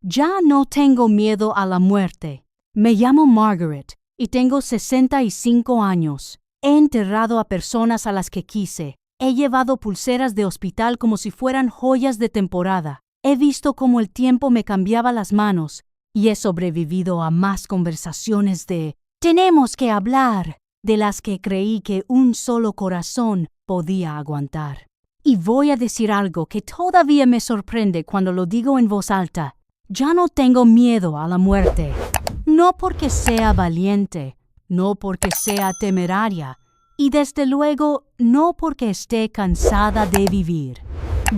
Ya no tengo miedo a la muerte. Me llamo Margaret y tengo 65 años. He enterrado a personas a las que quise. He llevado pulseras de hospital como si fueran joyas de temporada. He visto cómo el tiempo me cambiaba las manos y he sobrevivido a más conversaciones de «tenemos que hablar» de las que creí que un solo corazón podía aguantar. Y voy a decir algo que todavía me sorprende cuando lo digo en voz alta. Ya no tengo miedo a la muerte. No porque sea valiente, no porque sea temeraria, y desde luego no porque esté cansada de vivir.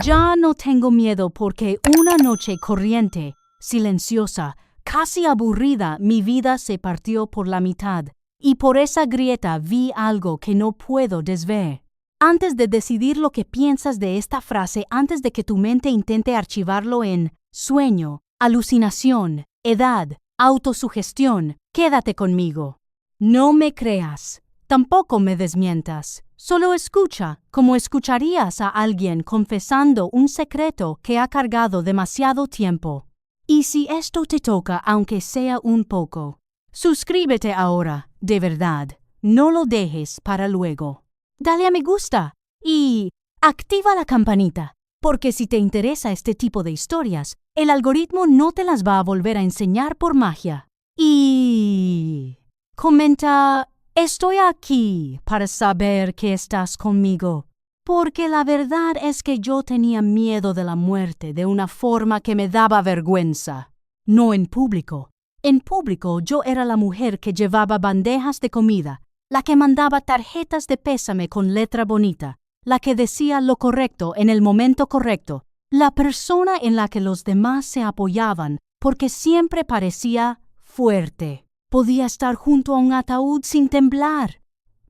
Ya no tengo miedo porque una noche corriente, silenciosa, casi aburrida, mi vida se partió por la mitad, y por esa grieta vi algo que no puedo desver. Antes de decidir lo que piensas de esta frase, antes de que tu mente intente archivarlo en sueño, alucinación, edad, autosugestión, quédate conmigo. No me creas, tampoco me desmientas. Solo escucha, como escucharías a alguien confesando un secreto que ha cargado demasiado tiempo. Y si esto te toca, aunque sea un poco, suscríbete ahora, de verdad. No lo dejes para luego. Dale a me gusta y activa la campanita, porque si te interesa este tipo de historias, el algoritmo no te las va a volver a enseñar por magia. Y comenta, estoy aquí para saber que estás conmigo, porque la verdad es que yo tenía miedo de la muerte de una forma que me daba vergüenza. No en público. En público yo era la mujer que llevaba bandejas de comida, la que mandaba tarjetas de pésame con letra bonita, la que decía lo correcto en el momento correcto, la persona en la que los demás se apoyaban porque siempre parecía fuerte. Podía estar junto a un ataúd sin temblar.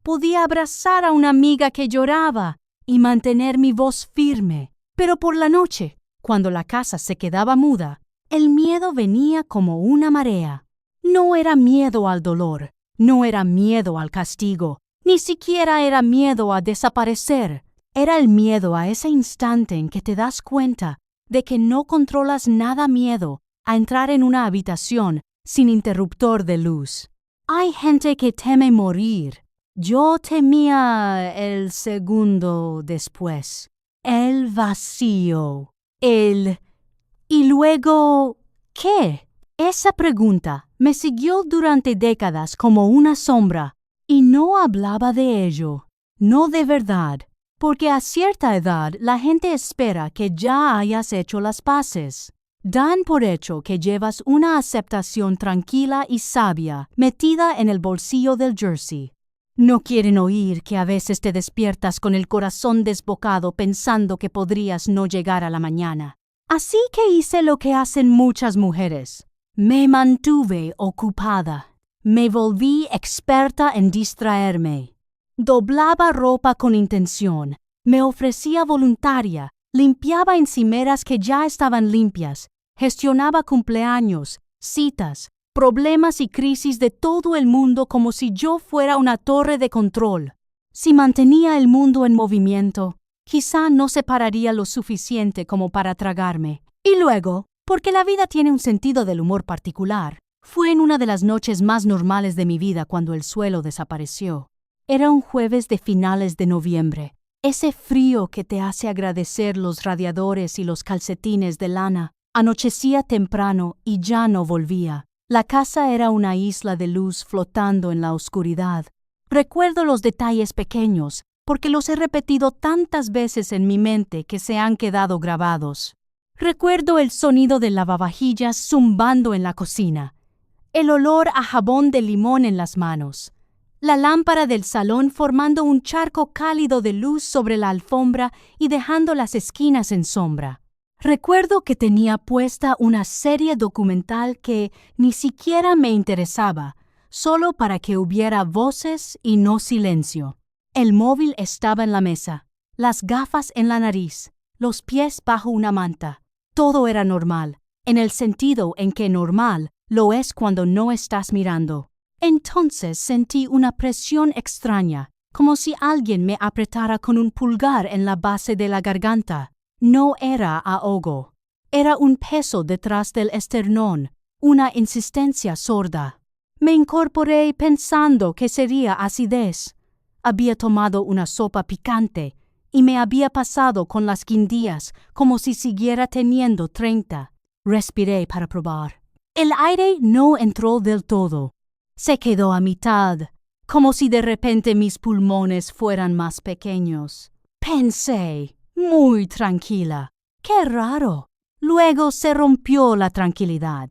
Podía abrazar a una amiga que lloraba y mantener mi voz firme. Pero por la noche, cuando la casa se quedaba muda, el miedo venía como una marea. No era miedo al dolor. No era miedo al castigo, ni siquiera era miedo a desaparecer. Era el miedo a ese instante en que te das cuenta de que no controlas nada miedo a entrar en una habitación sin interruptor de luz. Hay gente que teme morir. Yo temía el segundo después. El vacío. ¿Y luego qué? Esa pregunta me siguió durante décadas como una sombra, y no hablaba de ello, no de verdad, porque a cierta edad la gente espera que ya hayas hecho las paces. Dan por hecho que llevas una aceptación tranquila y sabia metida en el bolsillo del jersey. No quieren oír que a veces te despiertas con el corazón desbocado pensando que podrías no llegar a la mañana. Así que hice lo que hacen muchas mujeres. Me mantuve ocupada. Me volví experta en distraerme. Doblaba ropa con intención. Me ofrecía voluntaria. Limpiaba encimeras que ya estaban limpias. Gestionaba cumpleaños, citas, problemas y crisis de todo el mundo como si yo fuera una torre de control. Si mantenía el mundo en movimiento, quizá no se pararía lo suficiente como para tragarme. Y luego, porque la vida tiene un sentido del humor particular, fue en una de las noches más normales de mi vida cuando el suelo desapareció. Era un jueves de finales de noviembre, ese frío que te hace agradecer los radiadores y los calcetines de lana. Anochecía temprano y ya no volvía. La casa era una isla de luz flotando en la oscuridad. Recuerdo los detalles pequeños, porque los he repetido tantas veces en mi mente que se han quedado grabados. Recuerdo el sonido del lavavajillas zumbando en la cocina, el olor a jabón de limón en las manos, la lámpara del salón formando un charco cálido de luz sobre la alfombra y dejando las esquinas en sombra. Recuerdo que tenía puesta una serie documental que ni siquiera me interesaba, solo para que hubiera voces y no silencio. El móvil estaba en la mesa, las gafas en la nariz, los pies bajo una manta. Todo era normal, en el sentido en que normal lo es cuando no estás mirando. Entonces sentí una presión extraña, como si alguien me apretara con un pulgar en la base de la garganta. No era ahogo. Era un peso detrás del esternón, una insistencia sorda. Me incorporé pensando que sería acidez. Había tomado una sopa picante y me había pasado con las guindillas como si siguiera teniendo 30. Respiré para probar. El aire no entró del todo. Se quedó a mitad, como si de repente mis pulmones fueran más pequeños. Pensé, muy tranquila. ¡Qué raro! Luego se rompió la tranquilidad,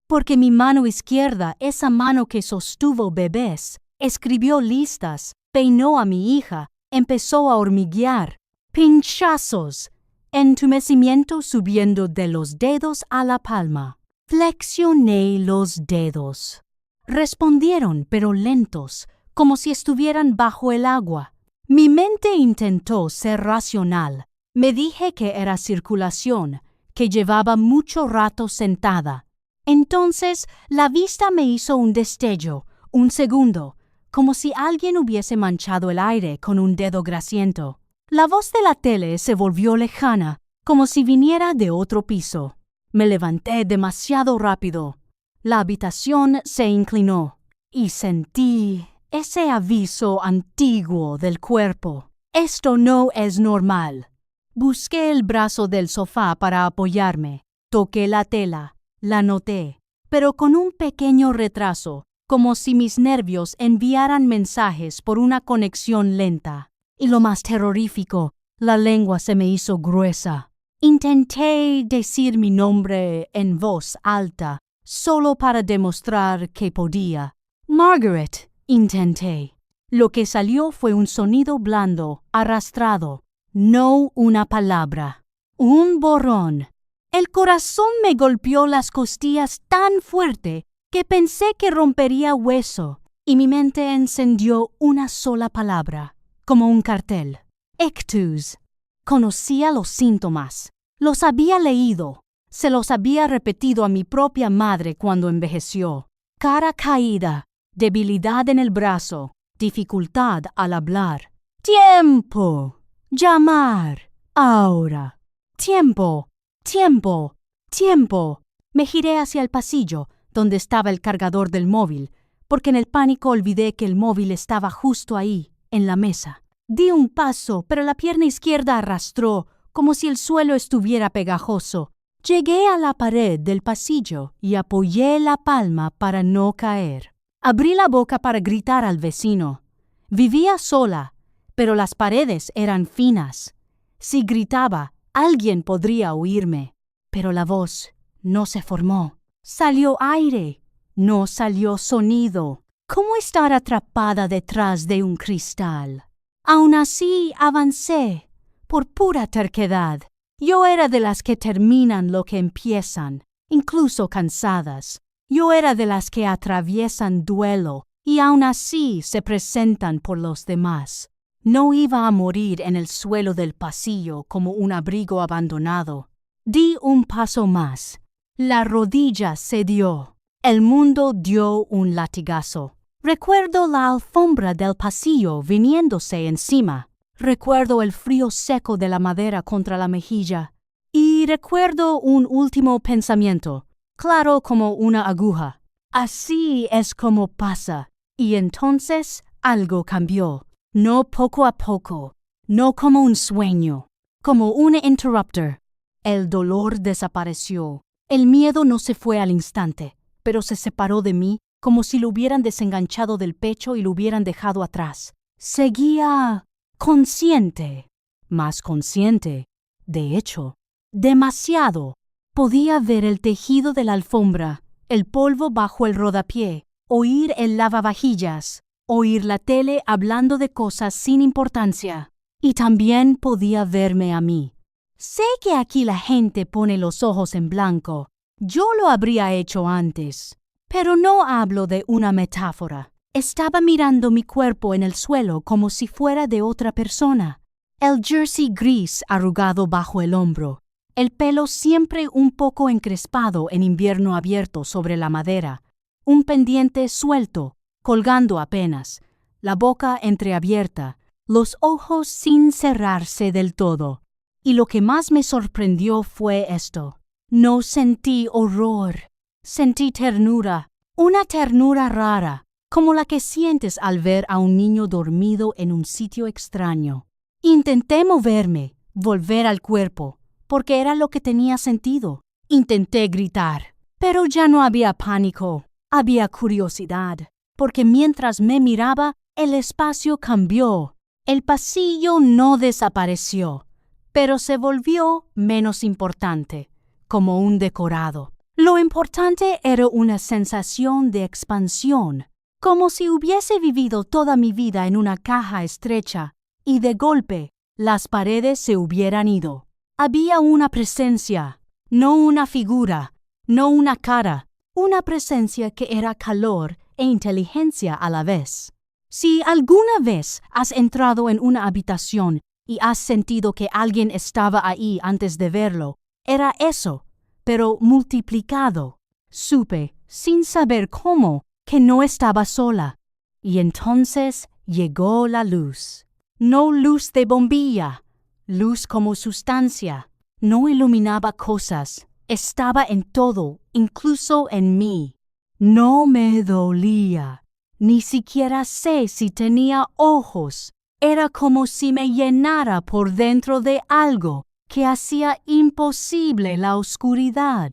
porque mi mano izquierda, esa mano que sostuvo bebés, escribió listas, peinó a mi hija, empezó a hormiguear. Pinchazos, entumecimiento subiendo de los dedos a la palma. Flexioné los dedos. Respondieron, pero lentos, como si estuvieran bajo el agua. Mi mente intentó ser racional. Me dije que era circulación, que llevaba mucho rato sentada. Entonces la vista me hizo un destello, un segundo, como si alguien hubiese manchado el aire con un dedo grasiento. La voz de la tele se volvió lejana, como si viniera de otro piso. Me levanté demasiado rápido. La habitación se inclinó y sentí ese aviso antiguo del cuerpo. Esto no es normal. Busqué el brazo del sofá para apoyarme. Toqué la tela, la noté, pero con un pequeño retraso, como si mis nervios enviaran mensajes por una conexión lenta. Y lo más terrorífico, la lengua se me hizo gruesa. Intenté decir mi nombre en voz alta, solo para demostrar que podía. Margaret, intenté. Lo que salió fue un sonido blando, arrastrado, no una palabra. Un borrón. El corazón me golpeó las costillas tan fuerte que pensé que rompería hueso, y mi mente encendió una sola palabra, como un cartel. Ictus. Conocía los síntomas. Los había leído. Se los había repetido a mi propia madre cuando envejeció. Cara caída, debilidad en el brazo, dificultad al hablar. ¡Tiempo! Llamar. Ahora. ¡Tiempo! ¡Tiempo! ¡Tiempo! Me giré hacia el pasillo, donde estaba el cargador del móvil, porque en el pánico olvidé que el móvil estaba justo ahí, en la mesa. Di un paso, pero la pierna izquierda arrastró, como si el suelo estuviera pegajoso. Llegué a la pared del pasillo y apoyé la palma para no caer. Abrí la boca para gritar al vecino. Vivía sola, pero las paredes eran finas. Si gritaba, alguien podría oírme. Pero la voz no se formó. Salió aire, no salió sonido. ¿Cómo estar atrapada detrás de un cristal? Aún así avancé, por pura terquedad. Yo era de las que terminan lo que empiezan, incluso cansadas. Yo era de las que atraviesan duelo y aún así se presentan por los demás. No iba a morir en el suelo del pasillo como un abrigo abandonado. Di un paso más. La rodilla cedió. El mundo dio un latigazo. Recuerdo la alfombra del pasillo viniéndose encima. Recuerdo el frío seco de la madera contra la mejilla. Y recuerdo un último pensamiento, claro como una aguja. Así es como pasa. Y entonces algo cambió. No poco a poco, no como un sueño, como un interruptor. El dolor desapareció. El miedo no se fue al instante, pero se separó de mí como si lo hubieran desenganchado del pecho y lo hubieran dejado atrás. Seguía consciente, más consciente, de hecho, demasiado. Podía ver el tejido de la alfombra, el polvo bajo el rodapié, oír el lavavajillas, oír la tele hablando de cosas sin importancia. Y también podía verme a mí. Sé que aquí la gente pone los ojos en blanco. Yo lo habría hecho antes. Pero no hablo de una metáfora. Estaba mirando mi cuerpo en el suelo como si fuera de otra persona. El jersey gris arrugado bajo el hombro. El pelo siempre un poco encrespado en invierno abierto sobre la madera. Un pendiente suelto, colgando apenas. La boca entreabierta. Los ojos sin cerrarse del todo. Y lo que más me sorprendió fue esto. No sentí horror, sentí ternura, una ternura rara, como la que sientes al ver a un niño dormido en un sitio extraño. Intenté moverme, volver al cuerpo, porque era lo que tenía sentido. Intenté gritar, pero ya no había pánico, había curiosidad, porque mientras me miraba, el espacio cambió. El pasillo no desapareció, pero se volvió menos importante, como un decorado. Lo importante era una sensación de expansión, como si hubiese vivido toda mi vida en una caja estrecha, y de golpe las paredes se hubieran ido. Había una presencia, no una figura, no una cara, una presencia que era calor e inteligencia a la vez. Si alguna vez has entrado en una habitación y has sentido que alguien estaba ahí antes de verlo, era eso, pero multiplicado. Supe, sin saber cómo, que no estaba sola. Y entonces llegó la luz. No luz de bombilla, luz como sustancia. No iluminaba cosas, estaba en todo, incluso en mí. No me dolía, ni siquiera sé si tenía ojos. Era como si me llenara por dentro de algo que hacía imposible la oscuridad.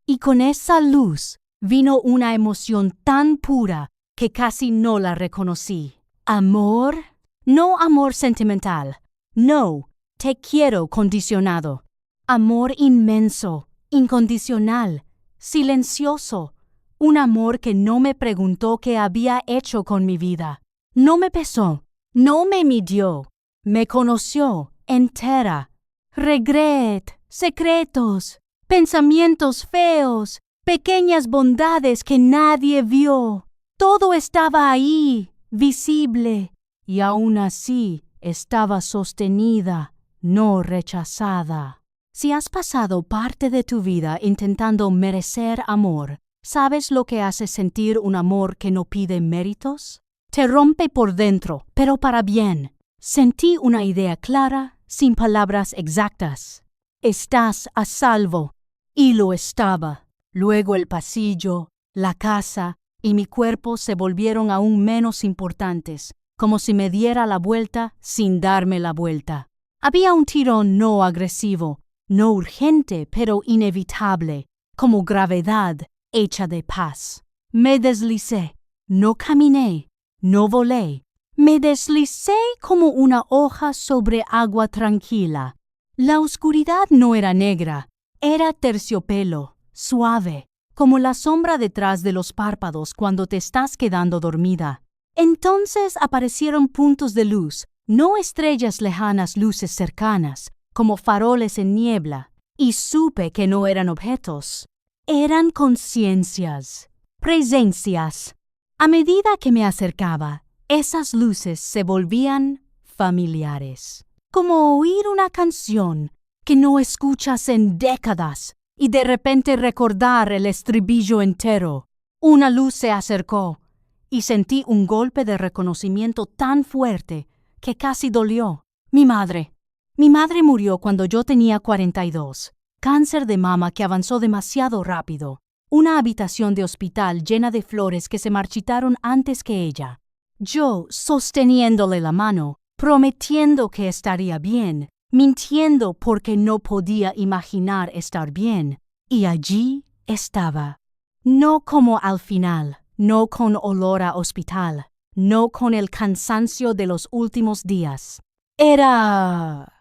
Y con esa luz vino una emoción tan pura que casi no la reconocí. ¿Amor? No amor sentimental. No, te quiero condicionado. Amor inmenso, incondicional, silencioso. Un amor que no me preguntó qué había hecho con mi vida. No me pesó, no me midió. Me conoció entera. Regret, secretos, pensamientos feos, pequeñas bondades que nadie vio. Todo estaba ahí, visible, y aún así estaba sostenida, no rechazada. Si has pasado parte de tu vida intentando merecer amor, ¿sabes lo que hace sentir un amor que no pide méritos? Te rompe por dentro, pero para bien. Sentí una idea clara, sin palabras exactas. Estás a salvo. Y lo estaba. Luego el pasillo, la casa y mi cuerpo se volvieron aún menos importantes, como si me diera la vuelta sin darme la vuelta. Había un tirón no agresivo, no urgente, pero inevitable, como gravedad hecha de paz. Me deslicé, no caminé, no volé. Me deslicé como una hoja sobre agua tranquila. La oscuridad no era negra, era terciopelo, suave, como la sombra detrás de los párpados cuando te estás quedando dormida. Entonces aparecieron puntos de luz, no estrellas lejanas, luces cercanas, como faroles en niebla, y supe que no eran objetos. Eran conciencias, presencias. A medida que me acercaba, esas luces se volvían familiares, como oír una canción que no escuchas en décadas y de repente recordar el estribillo entero. Una luz se acercó y sentí un golpe de reconocimiento tan fuerte que casi dolió. Mi madre. Mi madre murió cuando yo tenía 42. Cáncer de mama que avanzó demasiado rápido. Una habitación de hospital llena de flores que se marchitaron antes que ella. Yo sosteniéndole la mano, prometiendo que estaría bien, mintiendo porque no podía imaginar estar bien. Y allí estaba. No como al final, no con olor a hospital, no con el cansancio de los últimos días. Era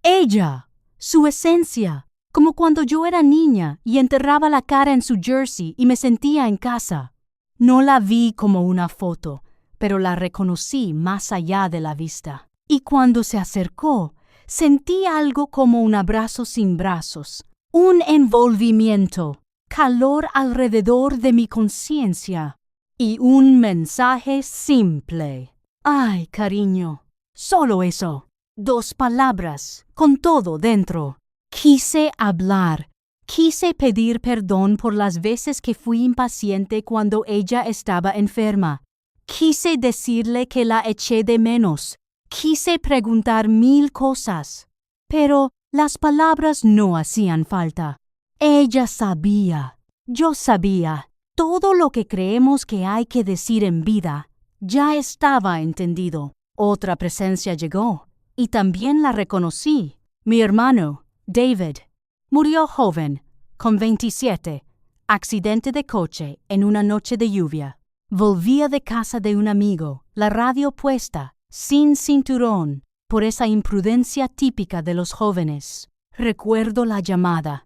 ella, su esencia, como cuando yo era niña y enterraba la cara en su jersey y me sentía en casa. No la vi como una foto, pero la reconocí más allá de la vista. Y cuando se acercó, sentí algo como un abrazo sin brazos, un envolvimiento, calor alrededor de mi conciencia y un mensaje simple. Ay, cariño, solo eso. 2 palabras, con todo dentro. Quise hablar, quise pedir perdón por las veces que fui impaciente cuando ella estaba enferma. Quise decirle que la eché de menos. Quise preguntar 1000 cosas. Pero las palabras no hacían falta. Ella sabía, yo sabía, todo lo que creemos que hay que decir en vida ya estaba entendido. Otra presencia llegó, y también la reconocí. Mi hermano, David, murió joven, con 27, accidente de coche en una noche de lluvia. Volvía de casa de un amigo, la radio puesta, sin cinturón, por esa imprudencia típica de los jóvenes. Recuerdo la llamada,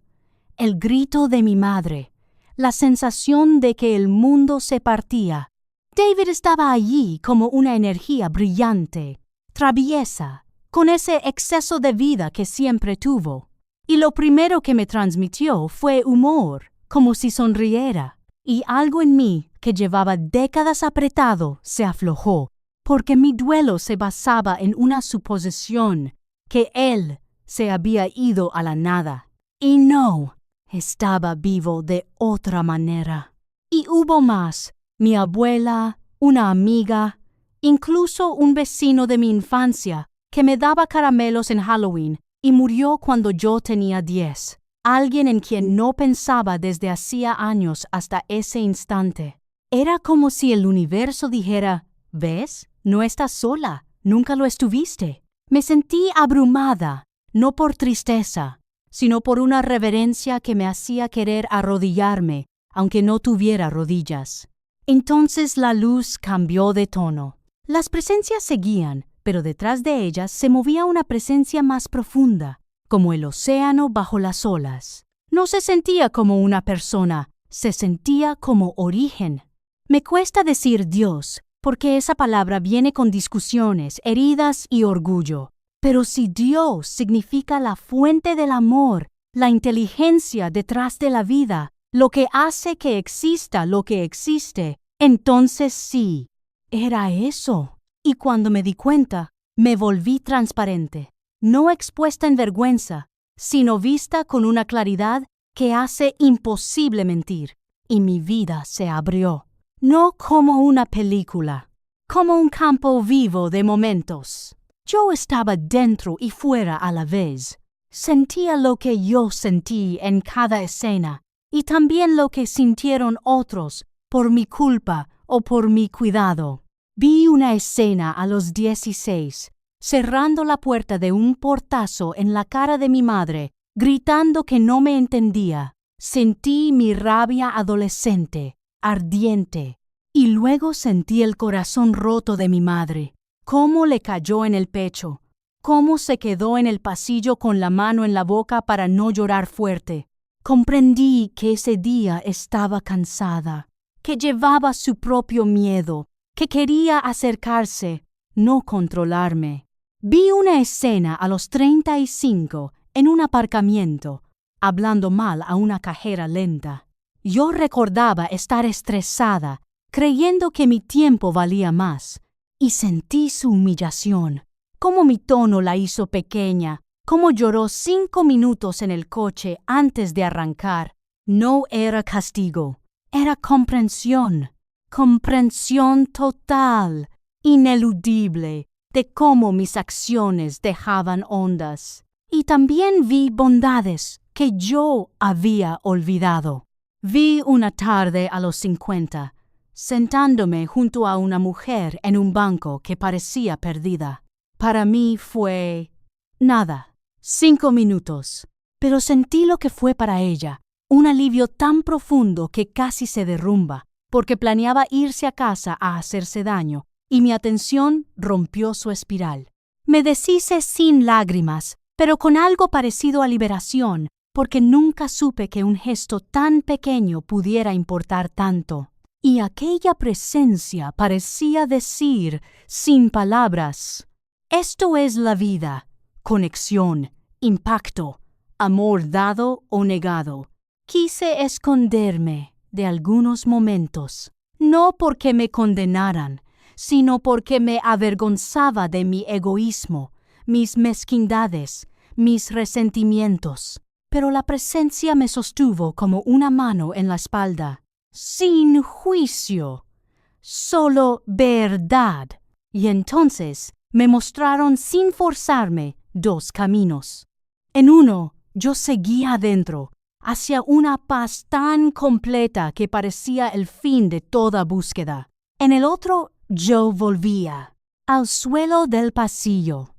el grito de mi madre, la sensación de que el mundo se partía. David estaba allí como una energía brillante, traviesa, con ese exceso de vida que siempre tuvo. Y lo primero que me transmitió fue humor, como si sonriera. Y algo en mí, que llevaba décadas apretado, se aflojó, porque mi duelo se basaba en una suposición, que él se había ido a la nada. Y no, estaba vivo de otra manera. Y hubo más. Mi abuela, una amiga, incluso un vecino de mi infancia que me daba caramelos en Halloween y murió cuando yo tenía 10. Alguien en quien no pensaba desde hacía años hasta ese instante. Era como si el universo dijera, ¿ves? No estás sola, nunca lo estuviste. Me sentí abrumada, no por tristeza, sino por una reverencia que me hacía querer arrodillarme, aunque no tuviera rodillas. Entonces la luz cambió de tono. Las presencias seguían, pero detrás de ellas se movía una presencia más profunda, como el océano bajo las olas. No se sentía como una persona, se sentía como origen. Me cuesta decir Dios, porque esa palabra viene con discusiones, heridas y orgullo. Pero si Dios significa la fuente del amor, la inteligencia detrás de la vida, lo que hace que exista lo que existe, entonces sí, era eso. Y cuando me di cuenta, me volví transparente, no expuesta en vergüenza, sino vista con una claridad que hace imposible mentir. Y mi vida se abrió, no como una película, como un campo vivo de momentos. Yo estaba dentro y fuera a la vez. Sentía lo que yo sentí en cada escena, y también lo que sintieron otros por mi culpa o por mi cuidado. Vi una escena a los 16, cerrando la puerta de un portazo en la cara de mi madre, gritando que no me entendía. Sentí mi rabia adolescente, ardiente, y luego sentí el corazón roto de mi madre, cómo le cayó en el pecho, cómo se quedó en el pasillo con la mano en la boca para no llorar fuerte. Comprendí que ese día estaba cansada, que llevaba su propio miedo, que quería acercarse, no controlarme. Vi una escena a los 35 en un aparcamiento, hablando mal a una cajera lenta. Yo recordaba estar estresada, creyendo que mi tiempo valía más, y sentí su humillación, cómo mi tono la hizo pequeña, cómo lloró 5 minutos en el coche antes de arrancar. No era castigo, era comprensión total, ineludible, de cómo mis acciones dejaban ondas. Y también vi bondades que yo había olvidado. Vi una tarde a los 50, sentándome junto a una mujer en un banco que parecía perdida. Para mí fue nada, 5 minutos, pero sentí lo que fue para ella, un alivio tan profundo que casi se derrumba, porque planeaba irse a casa a hacerse daño, y mi atención rompió su espiral. Me deshice sin lágrimas, pero con algo parecido a liberación, porque nunca supe que un gesto tan pequeño pudiera importar tanto. Y aquella presencia parecía decir, sin palabras, esto es la vida, conexión, impacto, amor dado o negado. Quise esconderme de algunos momentos, no porque me condenaran, sino porque me avergonzaba de mi egoísmo, mis mezquindades, mis resentimientos. Pero la presencia me sostuvo como una mano en la espalda, sin juicio, solo verdad. Y entonces me mostraron sin forzarme 2 caminos. En uno, yo seguía adentro, hacia una paz tan completa que parecía el fin de toda búsqueda. En el otro, yo volvía al suelo del pasillo,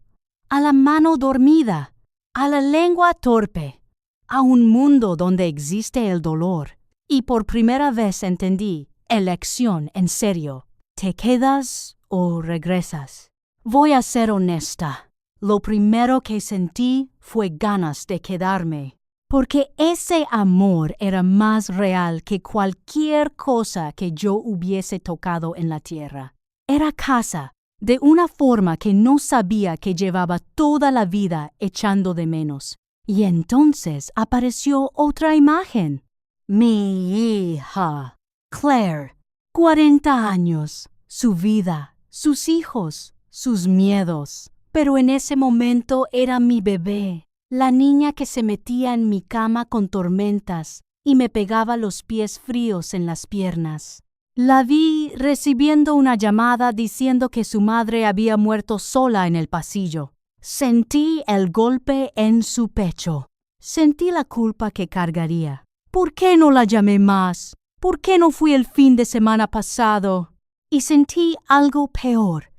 a la mano dormida, a la lengua torpe, a un mundo donde existe el dolor. Y por primera vez entendí, elección en serio. ¿Te quedas o regresas? Voy a ser honesta. Lo primero que sentí fue ganas de quedarme, porque ese amor era más real que cualquier cosa que yo hubiese tocado en la tierra. Era casa, de una forma que no sabía que llevaba toda la vida echando de menos. Y entonces apareció otra imagen. Mi hija, Claire, 40 años, su vida, sus hijos, sus miedos. Pero en ese momento era mi bebé, la niña que se metía en mi cama con tormentas y me pegaba los pies fríos en las piernas. La vi recibiendo una llamada diciendo que su madre había muerto sola en el pasillo. Sentí el golpe en su pecho. Sentí la culpa que cargaría. ¿Por qué no la llamé más? ¿Por qué no fui el fin de semana pasado? Y sentí algo peor.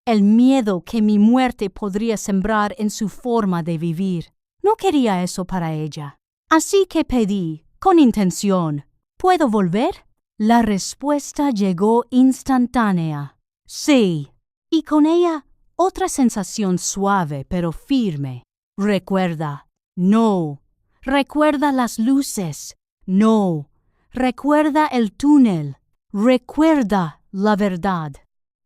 El miedo que mi muerte podría sembrar en su forma de vivir. No quería eso para ella. Así que pedí, con intención, ¿puedo volver? La respuesta llegó instantánea. Sí. Y con ella, otra sensación suave pero firme. Recuerda. No. Recuerda las luces. No. Recuerda el túnel. Recuerda la verdad.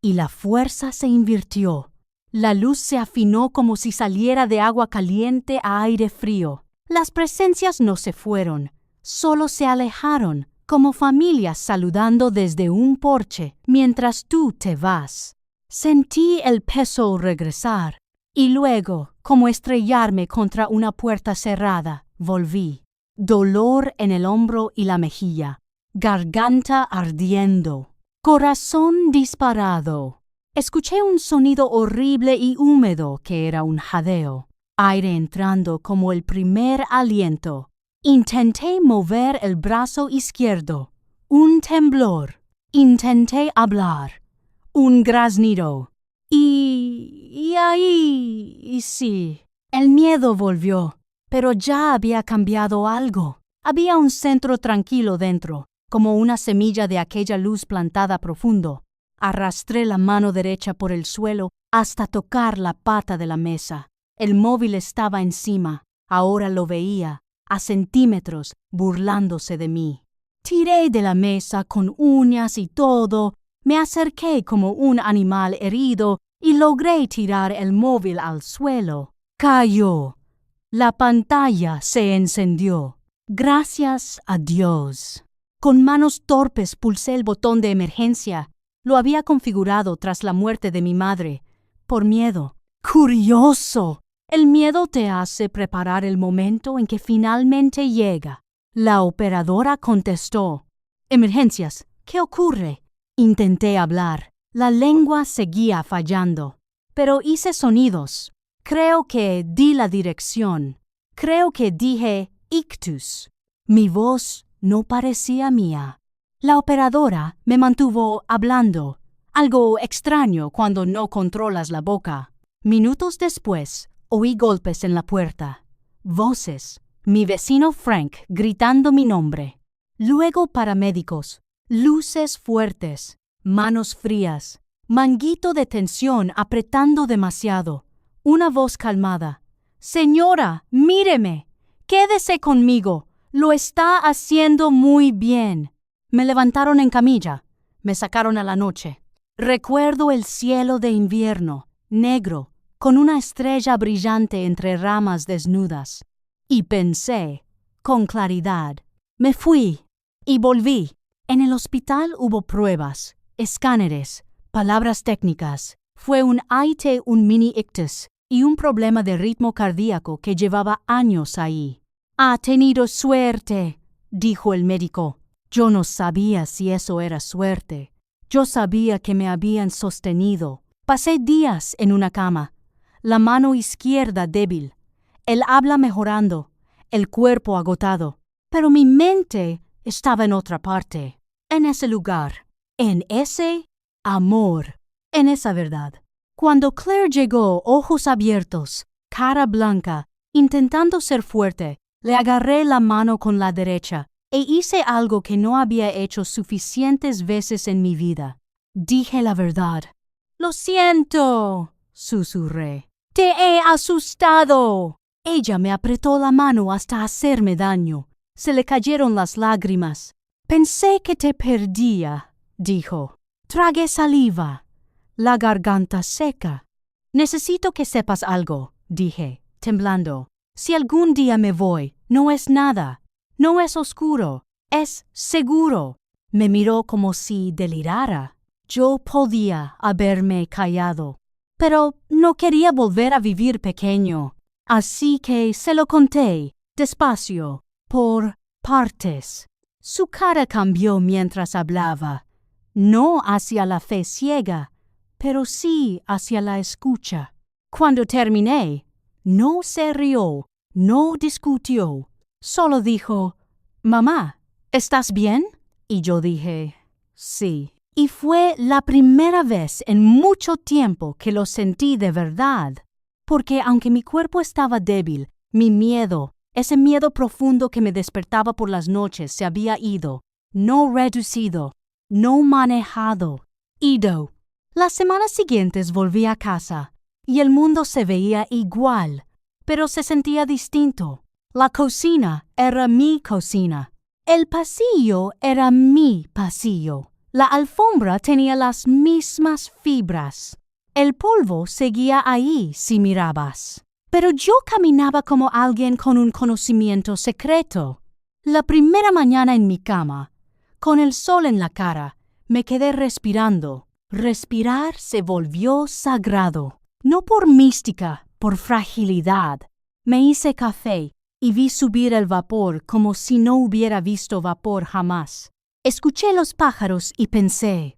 Y la fuerza se invirtió. La luz se afinó como si saliera de agua caliente a aire frío. Las presencias no se fueron, solo se alejaron, como familias saludando desde un porche mientras tú te vas. Sentí el peso regresar, y luego, como estrellarme contra una puerta cerrada, volví. Dolor en el hombro y la mejilla, garganta ardiendo. Corazón disparado. Escuché un sonido horrible y húmedo que era un jadeo. Aire entrando como el primer aliento. Intenté mover el brazo izquierdo. Un temblor. Intenté hablar. Un graznido. Y sí. El miedo volvió, pero ya había cambiado algo. Había un centro tranquilo dentro, como una semilla de aquella luz plantada profundo. Arrastré la mano derecha por el suelo hasta tocar la pata de la mesa. El móvil estaba encima. Ahora lo veía, a centímetros, burlándose de mí. Tiré de la mesa con uñas y todo. Me acerqué como un animal herido y logré tirar el móvil al suelo. Cayó. La pantalla se encendió. Gracias a Dios. Con manos torpes pulsé el botón de emergencia. Lo había configurado tras la muerte de mi madre. Por miedo. ¡Curioso! El miedo te hace preparar el momento en que finalmente llega. La operadora contestó. Emergencias. ¿Qué ocurre? Intenté hablar. La lengua seguía fallando. Pero hice sonidos. Creo que di la dirección. Creo que dije ictus. Mi voz no parecía mía. La operadora me mantuvo hablando, algo extraño cuando no controlas la boca. Minutos después, oí golpes en la puerta, voces, mi vecino Frank gritando mi nombre. Luego paramédicos, luces fuertes, manos frías, manguito de tensión apretando demasiado, una voz calmada. Señora, míreme, quédese conmigo. Lo está haciendo muy bien. Me levantaron en camilla. Me sacaron a la noche. Recuerdo el cielo de invierno, negro, con una estrella brillante entre ramas desnudas. Y pensé, con claridad, me fui y volví. En el hospital hubo pruebas, escáneres, palabras técnicas. Fue un IT, un mini ictus y un problema de ritmo cardíaco que llevaba años ahí. Ha tenido suerte, dijo el médico. Yo no sabía si eso era suerte. Yo sabía que me habían sostenido. Pasé días en una cama, la mano izquierda débil, el habla mejorando, el cuerpo agotado. pero mi mente estaba en otra parte, en ese lugar, en ese amor, en esa verdad. Cuando Claire llegó, ojos abiertos, cara blanca, intentando ser fuerte, le agarré la mano con la derecha e hice algo que no había hecho suficientes veces en mi vida. Dije la verdad. «Lo siento», susurré. «Te he asustado». Ella me apretó la mano hasta hacerme daño. Se le cayeron las lágrimas. «Pensé que te perdía», dijo. Tragué saliva. La garganta seca. «Necesito que sepas algo», dije, temblando. «Si algún día me voy, no es nada. No es oscuro. Es seguro». Me miró como si delirara. Yo podía haberme callado, pero no quería volver a vivir pequeño. Así que se lo conté, despacio, por partes. Su cara cambió mientras hablaba, no hacia la fe ciega, pero sí hacia la escucha. Cuando terminé, no se rió, no discutió, solo dijo, «Mamá, ¿estás bien?» Y yo dije, «Sí». Y fue la primera vez en mucho tiempo que lo sentí de verdad, porque aunque mi cuerpo estaba débil, mi miedo, ese miedo profundo que me despertaba por las noches, se había ido, no reducido, no manejado, ido. Las semanas siguientes volví a casa, y el mundo se veía igual, pero se sentía distinto. La cocina era mi cocina. El pasillo era mi pasillo. La alfombra tenía las mismas fibras. El polvo seguía ahí si mirabas. Pero yo caminaba como alguien con un conocimiento secreto. La primera mañana en mi cama, con el sol en la cara, me quedé respirando. Respirar se volvió sagrado. No por mística, por fragilidad. Me hice café y vi subir el vapor como si no hubiera visto vapor jamás. Escuché los pájaros y pensé,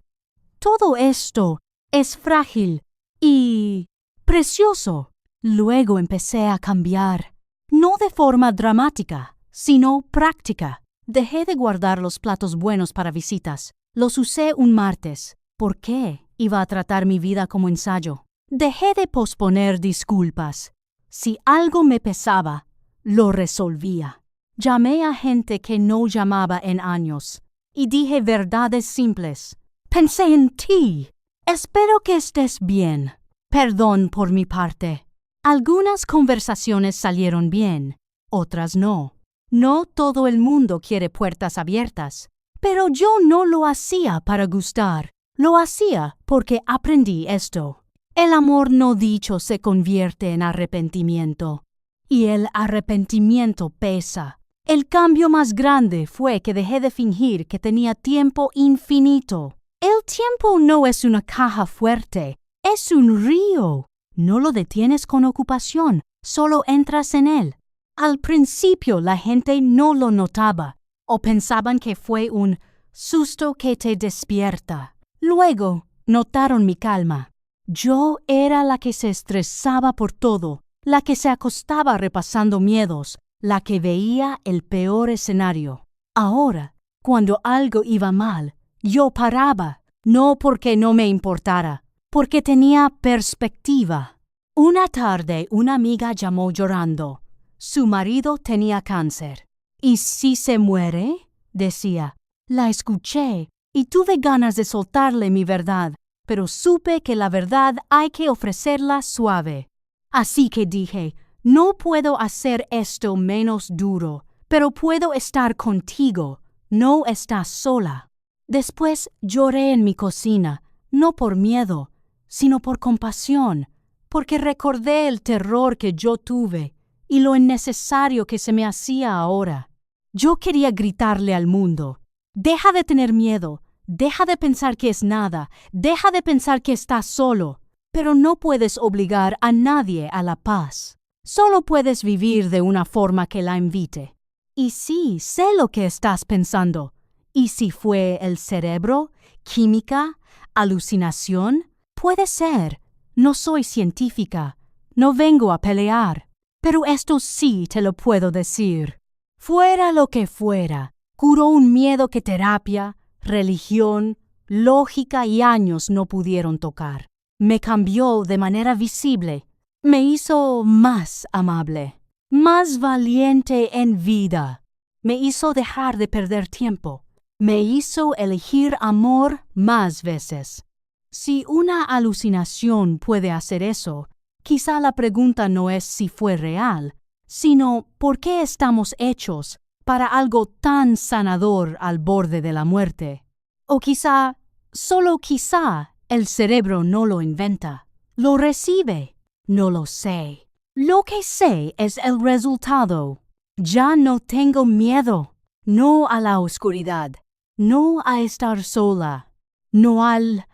todo esto es frágil y precioso. Luego empecé a cambiar, no de forma dramática, sino práctica. Dejé de guardar los platos buenos para visitas. Los usé un martes. ¿Por qué iba a tratar mi vida como ensayo? Dejé de posponer disculpas. Si algo me pesaba, lo resolvía. Llamé a gente que no llamaba en años. Y dije verdades simples. Pensé en ti. Espero que estés bien. Perdón por mi parte. Algunas conversaciones salieron bien, otras no. No todo el mundo quiere puertas abiertas. Pero yo no lo hacía para gustar. Lo hacía porque aprendí esto. El amor no dicho se convierte en arrepentimiento. Y el arrepentimiento pesa. El cambio más grande fue que dejé de fingir que tenía tiempo infinito. El tiempo no es una caja fuerte, es un río. No lo detienes con ocupación, solo entras en él. Al principio la gente no lo notaba, o pensaban que fue un susto que te despierta. Luego notaron mi calma. Yo era la que se estresaba por todo, la que se acostaba repasando miedos, la que veía el peor escenario. Ahora, cuando algo iba mal, yo paraba, no porque no me importara, porque tenía perspectiva. Una tarde una amiga llamó llorando. Su marido tenía cáncer. ¿Y si se muere?, decía. La escuché y tuve ganas de soltarle mi verdad, pero supe que la verdad hay que ofrecerla suave. Así que dije, no puedo hacer esto menos duro, pero puedo estar contigo, no estás sola. Después lloré en mi cocina, no por miedo, sino por compasión, porque recordé el terror que yo tuve y lo innecesario que se me hacía ahora. Yo quería gritarle al mundo, deja de tener miedo, deja de pensar que es nada, deja de pensar que estás solo, pero no puedes obligar a nadie a la paz. Solo puedes vivir de una forma que la invite. Y sí, sé lo que estás pensando. ¿Y si fue el cerebro, química, alucinación? Puede ser. No soy científica. No vengo a pelear. Pero esto sí te lo puedo decir. Fuera lo que fuera, curó un miedo que terapia, religión, lógica y años no pudieron tocar. Me cambió de manera visible. Me hizo más amable, más valiente en vida. Me hizo dejar de perder tiempo. Me hizo elegir amor más veces. Si una alucinación puede hacer eso, quizá la pregunta no es si fue real, sino ¿por qué estamos hechos para algo tan sanador al borde de la muerte? O quizá, solo quizá, el cerebro no lo inventa, lo recibe. No lo sé. Lo que sé es el resultado. Ya no tengo miedo, no a la oscuridad, no a estar sola, no al...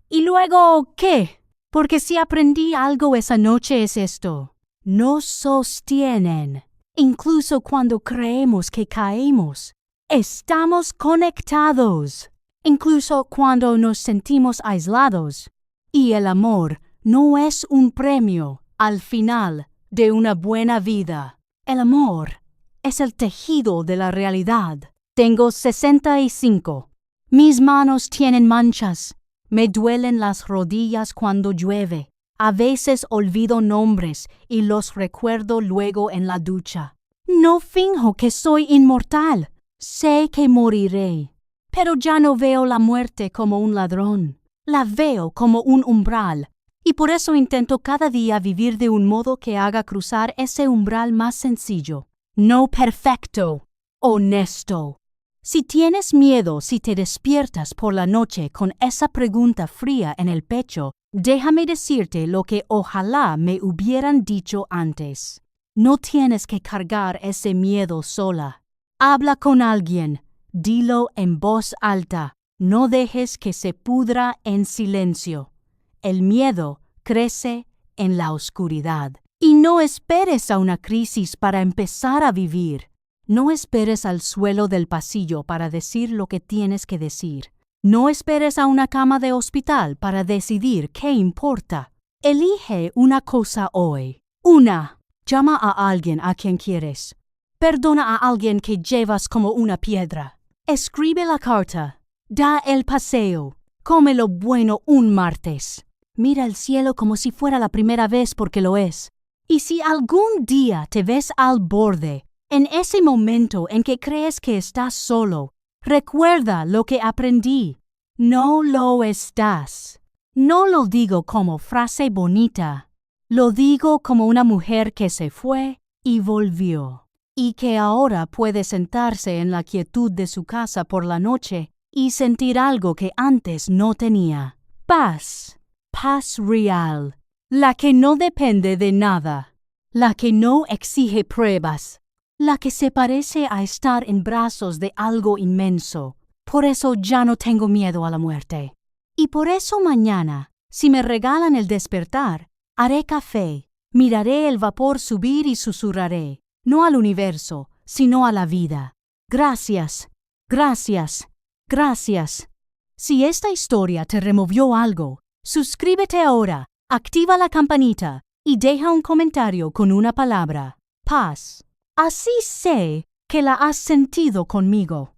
¿Y luego qué? Porque si aprendí algo esa noche es esto. Nos sostienen, incluso cuando creemos que caemos. Estamos conectados, incluso cuando nos sentimos aislados. Y el amor no es un premio al final de una buena vida. El amor es el tejido de la realidad. Tengo 65. Mis manos tienen manchas. Me duelen las rodillas cuando llueve. A veces olvido nombres y los recuerdo luego en la ducha. No finjo que soy inmortal. Sé que moriré. Pero ya no veo la muerte como un ladrón. La veo como un umbral. Y por eso intento cada día vivir de un modo que haga cruzar ese umbral más sencillo. No perfecto. Honesto. Si tienes miedo si te despiertas por la noche con esa pregunta fría en el pecho, déjame decirte lo que ojalá me hubieran dicho antes. No tienes que cargar ese miedo sola. Habla con alguien. Dilo en voz alta. No dejes que se pudra en silencio. El miedo crece en la oscuridad. Y no esperes a una crisis para empezar a vivir. No esperes al suelo del pasillo para decir lo que tienes que decir. No esperes a una cama de hospital para decidir qué importa. Elige una cosa hoy. Una. Llama a alguien a quien quieres. Perdona a alguien que llevas como una piedra. Escribe la carta. Da el paseo. Come lo bueno un martes. Mira el cielo como si fuera la primera vez porque lo es. Y si algún día te ves al borde, en ese momento en que crees que estás solo, recuerda lo que aprendí. No lo estás. No lo digo como frase bonita. Lo digo como una mujer que se fue y volvió. Y que ahora puede sentarse en la quietud de su casa por la noche y sentir algo que antes no tenía. Paz. Paz real. La que no depende de nada. La que no exige pruebas. La que se parece a estar en brazos de algo inmenso. Por eso ya no tengo miedo a la muerte. Y por eso mañana, si me regalan el despertar, haré café, miraré el vapor subir y susurraré, no al universo, sino a la vida. Gracias, gracias, gracias. Si esta historia te removió algo, suscríbete ahora, activa la campanita y deja un comentario con una palabra. Paz. Así sé que la has sentido conmigo.